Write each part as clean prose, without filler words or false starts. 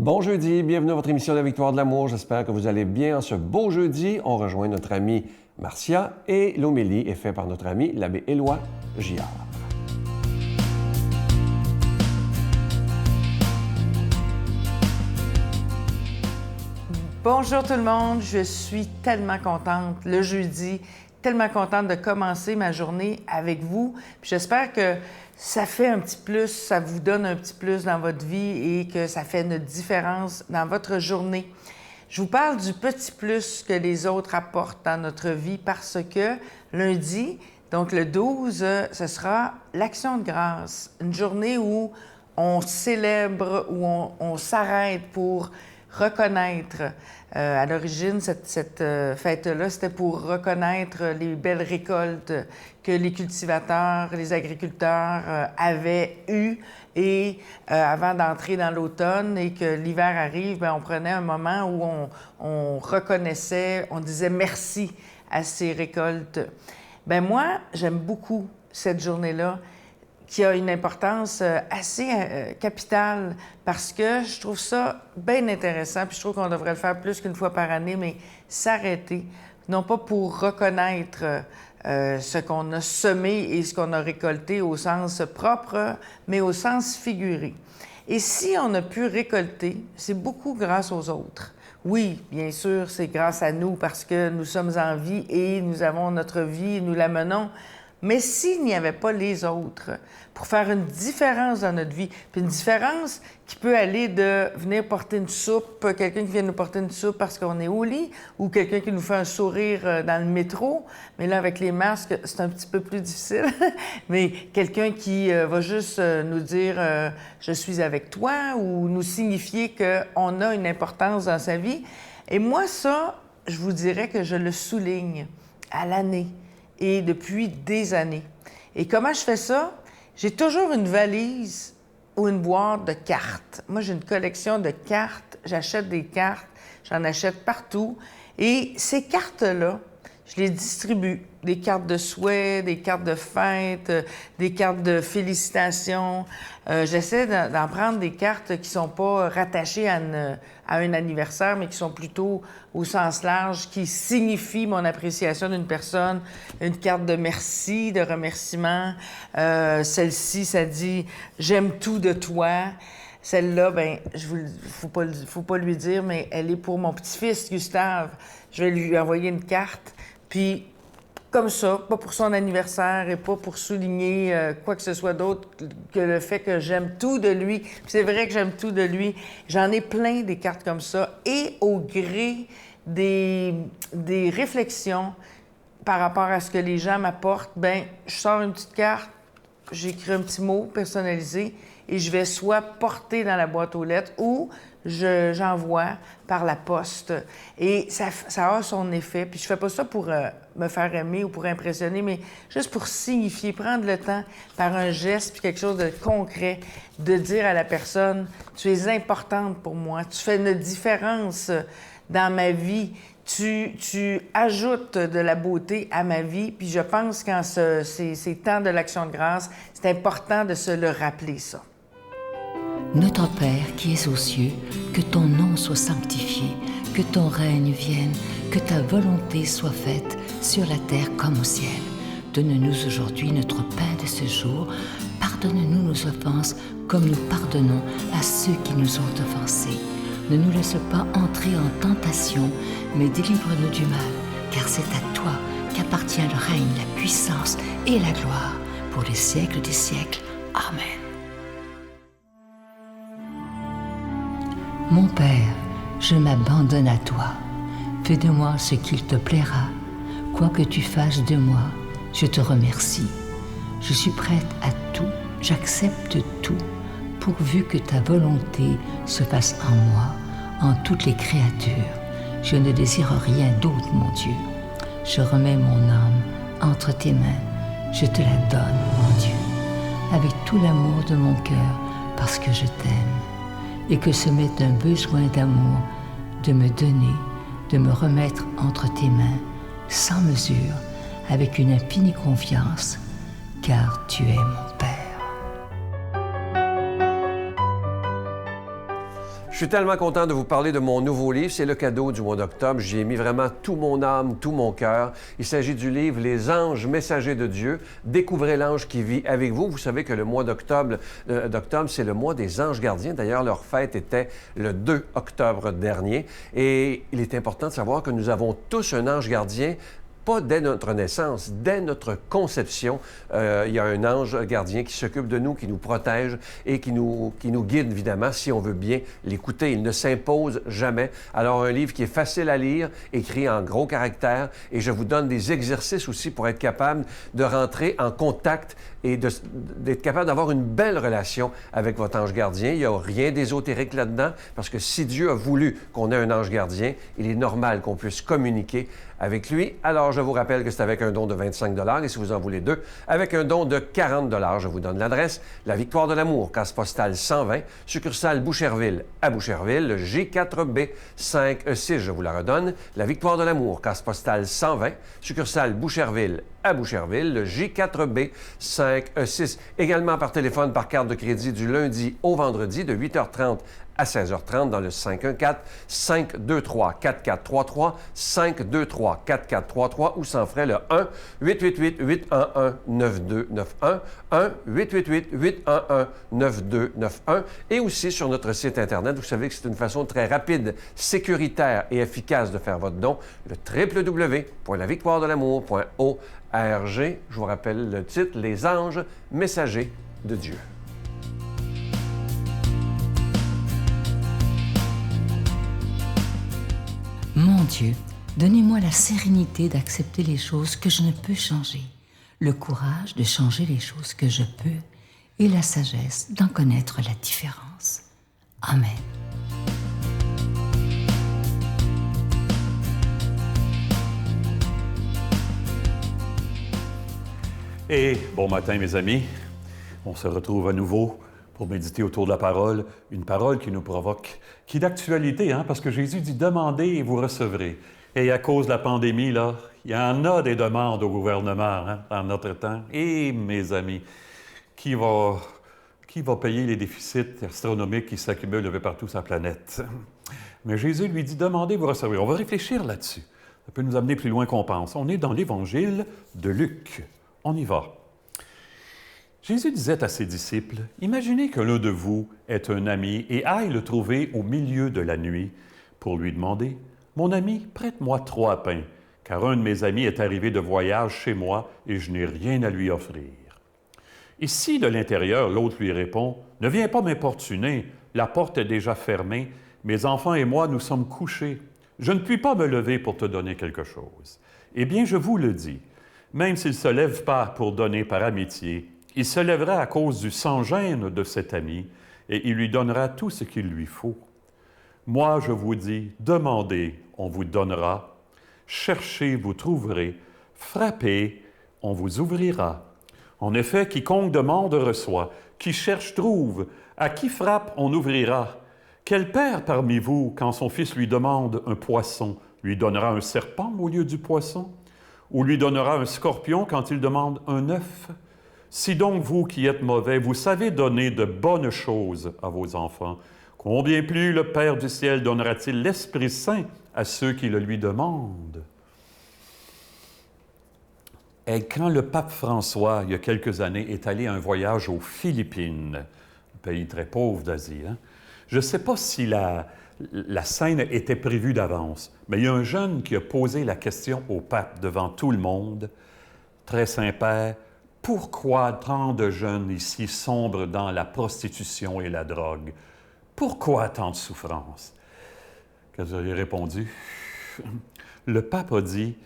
Bon jeudi, bienvenue à votre émission de la Victoire de l'amour. J'espère que vous allez bien en ce beau jeudi. On rejoint notre ami Marcia et l'homélie est faite par notre ami l'abbé Éloi Giard. Bonjour tout le monde, je suis tellement contente le jeudi, tellement contente de commencer ma journée avec vous. Puis j'espère que ça fait un petit plus, ça vous donne un petit plus dans votre vie et que ça fait une différence dans votre journée. Je vous parle du petit plus que les autres apportent dans notre vie parce que lundi, donc le 12, ce sera l'Action de grâce, une journée où on célèbre, où on s'arrête pour reconnaître. À l'origine, cette fête-là, c'était pour reconnaître les belles récoltes que les cultivateurs, les agriculteurs avaient eues. Et avant d'entrer dans l'automne et que l'hiver arrive, bien, on prenait un moment où on reconnaissait, on disait merci à ces récoltes. Bien, moi, j'aime beaucoup cette journée-là, qui a une importance assez capitale parce que je trouve ça bien intéressant, puis je trouve qu'on devrait le faire plus qu'une fois par année, mais s'arrêter, non pas pour reconnaître ce qu'on a semé et ce qu'on a récolté au sens propre, mais au sens figuré. Et si on a pu récolter, c'est beaucoup grâce aux autres. Oui, bien sûr, c'est grâce à nous parce que nous sommes en vie et nous avons notre vie et nous la menons. Mais s'il n'y avait pas les autres pour faire une différence dans notre vie, puis une différence qui peut aller de venir porter une soupe, quelqu'un qui vient nous porter une soupe parce qu'on est au lit, ou quelqu'un qui nous fait un sourire dans le métro, mais là, avec les masques, c'est un petit peu plus difficile, mais quelqu'un qui va juste nous dire « je suis avec toi » ou nous signifier qu'on a une importance dans sa vie. Et moi, ça, je vous dirais que je le souligne à l'année. Et depuis des années. Et comment je fais ça? J'ai toujours une valise ou une boîte de cartes. Moi, j'ai une collection de cartes. J'achète des cartes. J'en achète partout. Et ces cartes-là, je les distribue. Des cartes de souhait, des cartes de fête, des cartes de félicitations. J'essaie d'en prendre des cartes qui ne sont pas rattachées à un anniversaire, mais qui sont plutôt au sens large, qui signifient mon appréciation d'une personne. Une carte de merci, de remerciement. Celle-ci, ça dit « J'aime tout de toi ». Celle-là, bien, faut pas lui dire, mais elle est pour mon petit-fils, Gustave. Je vais lui envoyer une carte, puis comme ça, pas pour son anniversaire et pas pour souligner quoi que ce soit d'autre que le fait que j'aime tout de lui. Puis c'est vrai que j'aime tout de lui. J'en ai plein des cartes comme ça. Et au gré des réflexions par rapport à ce que les gens m'apportent, bien, je sors une petite carte, j'écris un petit mot personnalisé et je vais soit porter dans la boîte aux lettres ou j'envoie par la poste. Et ça a son effet. Puis je fais pas ça pour me faire aimer ou pour impressionner, mais juste pour signifier, prendre le temps par un geste puis quelque chose de concret, de dire à la personne « Tu es importante pour moi, tu fais une différence dans ma vie, tu ajoutes de la beauté à ma vie. » Puis je pense qu'en ces temps de l'Action de grâce, c'est important de se le rappeler, ça. Notre Père qui es aux cieux, que ton nom soit sanctifié, que ton règne vienne, que ta volonté soit faite sur la terre comme au ciel. Donne-nous aujourd'hui notre pain de ce jour. Pardonne-nous nos offenses comme nous pardonnons à ceux qui nous ont offensés. Ne nous laisse pas entrer en tentation, mais délivre-nous du mal, car c'est à toi qu'appartient le règne, la puissance et la gloire pour les siècles des siècles. Amen. Mon Père, je m'abandonne à toi. Fais de moi ce qu'il te plaira. Quoi que tu fasses de moi, je te remercie. Je suis prête à tout, j'accepte tout, pourvu que ta volonté se fasse en moi, en toutes les créatures. Je ne désire rien d'autre, mon Dieu. Je remets mon âme entre tes mains. Je te la donne, mon Dieu, avec tout l'amour de mon cœur, parce que je t'aime. Et que ce m'est un besoin d'amour, de me donner, de me remettre entre tes mains, sans mesure, avec une infinie confiance, car tu es mon Père. Je suis tellement content de vous parler de mon nouveau livre. C'est le cadeau du mois d'octobre. J'y ai mis vraiment tout mon âme, tout mon cœur. Il s'agit du livre Les anges messagers de Dieu. Découvrez l'ange qui vit avec vous. Vous savez que le mois d'octobre, c'est le mois des anges gardiens. D'ailleurs, leur fête était le 2 octobre dernier. Et il est important de savoir que nous avons tous un ange gardien. Pas dès notre naissance, dès notre conception, il y a un ange gardien qui s'occupe de nous, qui nous protège et qui nous guide, évidemment, si on veut bien l'écouter. Il ne s'impose jamais. Alors, un livre qui est facile à lire, écrit en gros caractères, et je vous donne des exercices aussi pour être capable de rentrer en contact et d'être capable d'avoir une belle relation avec votre ange gardien. Il n'y a rien d'ésotérique là-dedans, parce que si Dieu a voulu qu'on ait un ange gardien, il est normal qu'on puisse communiquer avec lui. Alors, je vous rappelle que c'est avec un don de 25 $ et si vous en voulez deux, avec un don de 40 $. Je vous donne l'adresse. La Victoire de l'Amour, case postale 120, succursale Boucherville à Boucherville, le J4B 56. Je vous la redonne. La Victoire de l'Amour, case postale 120, succursale Boucherville à Boucherville, le J4B 56. Également par téléphone, par carte de crédit du lundi au vendredi de 8h30 à 16h30 dans le 514-523-4433, 523-4433 ou sans frais le 1-888-811-9291, 1-888-811-9291 et aussi sur notre site Internet. Vous savez que c'est une façon très rapide, sécuritaire et efficace de faire votre don, le www.lavictoiredelamour.org. Je vous rappelle le titre, Les anges messagers de Dieu. Mon Dieu, donnez-moi la sérénité d'accepter les choses que je ne peux changer, le courage de changer les choses que je peux et la sagesse d'en connaître la différence. Amen. Et bon matin, mes amis. On se retrouve à nouveau pour méditer autour de la parole, une parole qui nous provoque, qui est d'actualité, parce que Jésus dit « Demandez et vous recevrez ». Et à cause de la pandémie, là, il y en a des demandes au gouvernement dans notre temps. Et mes amis, qui va payer les déficits astronomiques qui s'accumulent un peu partout sur la planète? Mais Jésus lui dit « Demandez, vous recevrez ». On va réfléchir là-dessus. Ça peut nous amener plus loin qu'on pense. On est dans l'Évangile de Luc. On y va. Jésus disait à ses disciples, « Imaginez que l'un de vous est un ami et aille le trouver au milieu de la nuit pour lui demander, « Mon ami, prête-moi 3 pains, car un de mes amis est arrivé de voyage chez moi et je n'ai rien à lui offrir. » Et si de l'intérieur, l'autre lui répond, « Ne viens pas m'importuner, la porte est déjà fermée, mes enfants et moi nous sommes couchés, je ne puis pas me lever pour te donner quelque chose. » Eh bien, je vous le dis, même s'il ne se lève pas pour donner par amitié, il se lèvera à cause du sans-gêne de cet ami et il lui donnera tout ce qu'il lui faut. Moi, je vous dis, demandez, on vous donnera, cherchez, vous trouverez, frappez, on vous ouvrira. En effet, quiconque demande reçoit, qui cherche trouve, à qui frappe on ouvrira. Quel père parmi vous, quand son fils lui demande un poisson, lui donnera un serpent au lieu du poisson? Ou lui donnera un scorpion quand il demande un œuf? Si donc vous qui êtes mauvais, vous savez donner de bonnes choses à vos enfants, combien plus le Père du ciel donnera-t-il l'Esprit Saint à ceux qui le lui demandent? Et quand le pape François, il y a quelques années, est allé à un voyage aux Philippines, un pays très pauvre d'Asie, je ne sais pas si la scène était prévue d'avance, mais il y a un jeune qui a posé la question au pape devant tout le monde, très Saint-Père, pourquoi tant de jeunes ici sombrent dans la prostitution et la drogue? Pourquoi tant de souffrance? Qu'est-ce que j'ai répondu? Le pape a dit,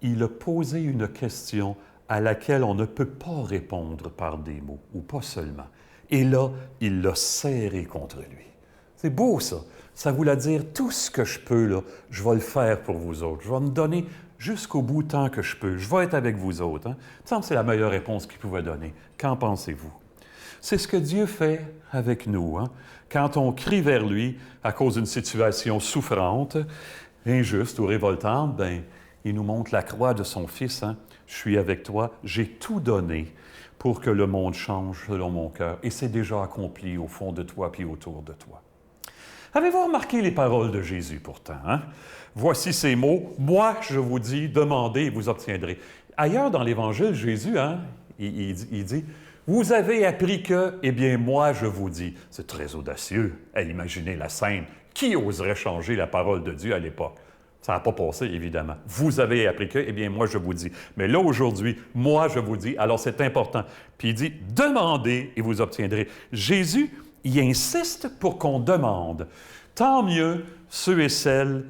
il a posé une question à laquelle on ne peut pas répondre par des mots, ou pas seulement. Et là, il l'a serré contre lui. C'est beau, ça. Ça voulait dire, tout ce que je peux, là, je vais le faire pour vous autres. Je vais me donner jusqu'au bout tant que je peux. Je vais être avec vous autres. Il me semble que c'est la meilleure réponse qu'il pouvait donner. Qu'en pensez-vous? C'est ce que Dieu fait avec nous. Quand on crie vers lui à cause d'une situation souffrante, injuste ou révoltante, il nous montre la croix de son Fils. Je suis avec toi, j'ai tout donné pour que le monde change selon mon cœur. Et c'est déjà accompli au fond de toi puis autour de toi. Avez-vous remarqué les paroles de Jésus pourtant? Hein? Voici ces mots, « Moi, je vous dis, demandez et vous obtiendrez. » Ailleurs dans l'Évangile, Jésus, hein, il dit, « Vous avez appris que, eh bien, moi, je vous dis. » C'est très audacieux à imaginer la scène. Qui oserait changer la parole de Dieu à l'époque? Ça n'a pas passé, évidemment. Vous avez appris que, eh bien, moi, je vous dis. Mais là, aujourd'hui, moi, je vous dis. Alors, c'est important. Puis il dit, demandez et vous obtiendrez. Jésus, il insiste pour qu'on demande. Tant mieux ceux et celles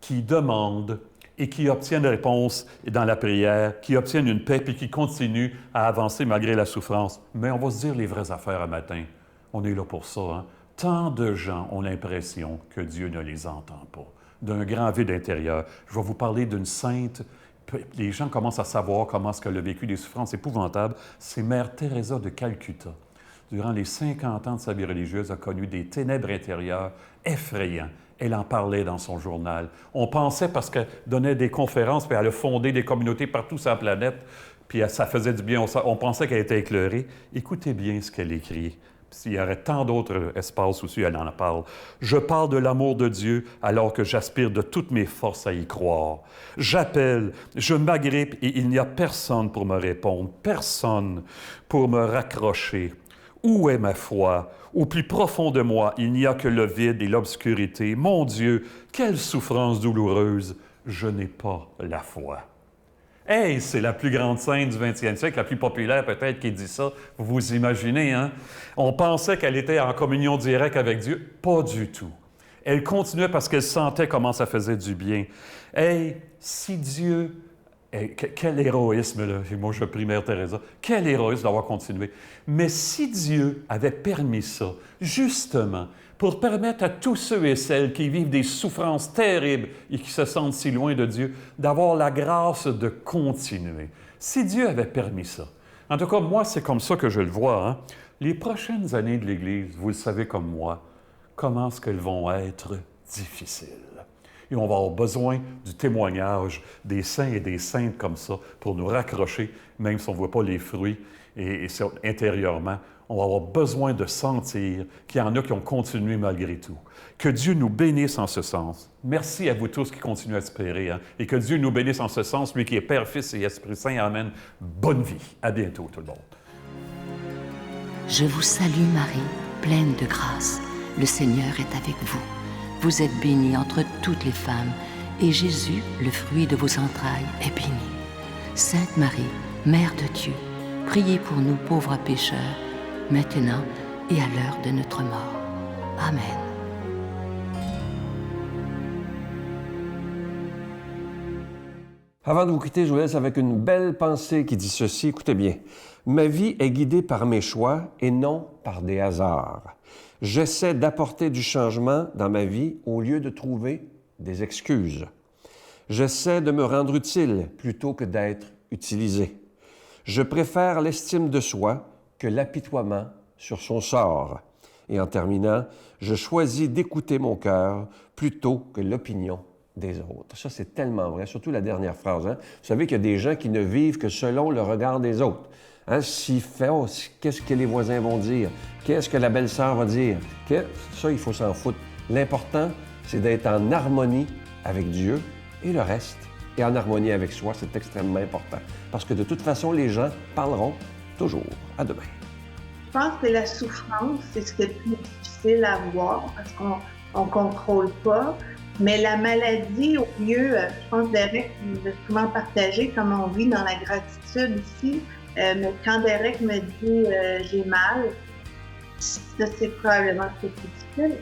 qui demandent et qui obtiennent réponse dans la prière, qui obtiennent une paix puis qui continuent à avancer malgré la souffrance. Mais on va se dire les vraies affaires à matin. On est là pour ça, hein? Tant de gens ont l'impression que Dieu ne les entend pas, d'un grand vide intérieur. Je vais vous parler d'une sainte. Les gens commencent à savoir comment est-ce qu'elle a vécu des souffrances épouvantables. C'est Mère Teresa de Calcutta. Durant les 50 ans de sa vie religieuse, a connu des ténèbres intérieures effrayants. Elle en parlait dans son journal. On pensait, parce qu'elle donnait des conférences, puis elle a fondé des communautés partout sur la planète, puis ça faisait du bien, on pensait qu'elle était éclairée. Écoutez bien ce qu'elle écrit. S'il y aurait tant d'autres espaces aussi, elle en parle. « Je parle de l'amour de Dieu alors que j'aspire de toutes mes forces à y croire. J'appelle, je m'agrippe et il n'y a personne pour me répondre, personne pour me raccrocher. Où est ma foi? Au plus profond de moi, il n'y a que le vide et l'obscurité. Mon Dieu, quelle souffrance douloureuse! Je n'ai pas la foi. » Hey, c'est la plus grande sainte du 20e siècle, la plus populaire peut-être qui dit ça. Vous vous imaginez, hein? On pensait qu'elle était en communion directe avec Dieu. Pas du tout. Elle continuait parce qu'elle sentait comment ça faisait du bien. Hey, si Dieu... Quel héroïsme, là. Moi, je prie Mère Teresa. Quel héroïsme d'avoir continué. Mais si Dieu avait permis ça, justement, pour permettre à tous ceux et celles qui vivent des souffrances terribles et qui se sentent si loin de Dieu, d'avoir la grâce de continuer. Si Dieu avait permis ça. En tout cas, moi, c'est comme ça que je le vois. Hein? Les prochaines années de l'Église, vous le savez comme moi, comment est-ce qu'elles vont être difficiles. Et on va avoir besoin du témoignage des saints et des saintes comme ça pour nous raccrocher, même si on ne voit pas les fruits et intérieurement. On va avoir besoin de sentir qu'il y en a qui ont continué malgré tout. Que Dieu nous bénisse en ce sens. Merci à vous tous qui continuez à espérer. Hein? Et que Dieu nous bénisse en ce sens, lui qui est Père, Fils et Esprit Saint. Amen. Bonne vie. À bientôt, tout le monde. Je vous salue Marie, pleine de grâce. Le Seigneur est avec vous. Vous êtes bénie entre toutes les femmes, et Jésus, le fruit de vos entrailles, est béni. Sainte Marie, Mère de Dieu, priez pour nous pauvres pécheurs, maintenant et à l'heure de notre mort. Amen. Avant de vous quitter, je vous laisse avec une belle pensée qui dit ceci. Écoutez bien. Ma vie est guidée par mes choix et non par des hasards. J'essaie d'apporter du changement dans ma vie au lieu de trouver des excuses. J'essaie de me rendre utile plutôt que d'être utilisé. Je préfère l'estime de soi que l'apitoiement sur son sort. Et en terminant, je choisis d'écouter mon cœur plutôt que l'opinion des autres. Ça, c'est tellement vrai, surtout la dernière phrase. Hein? Vous savez qu'il y a des gens qui ne vivent que selon le regard des autres. Hein? S'il fait, oh, qu'est-ce que les voisins vont dire? Qu'est-ce que la belle-sœur va dire? Ça, il faut s'en foutre. L'important, c'est d'être en harmonie avec Dieu et le reste. Et en harmonie avec soi, c'est extrêmement important. Parce que de toute façon, les gens parleront toujours. À demain. Je pense que la souffrance, c'est ce qui est le plus difficile à voir parce qu'on ne contrôle pas. Mais la maladie, au lieu, je pense, Derek nous a souvent partagé comment on vit dans la gratitude ici. Mais quand Derek me dit « j'ai mal », ça, c'est probablement ce qui est difficile.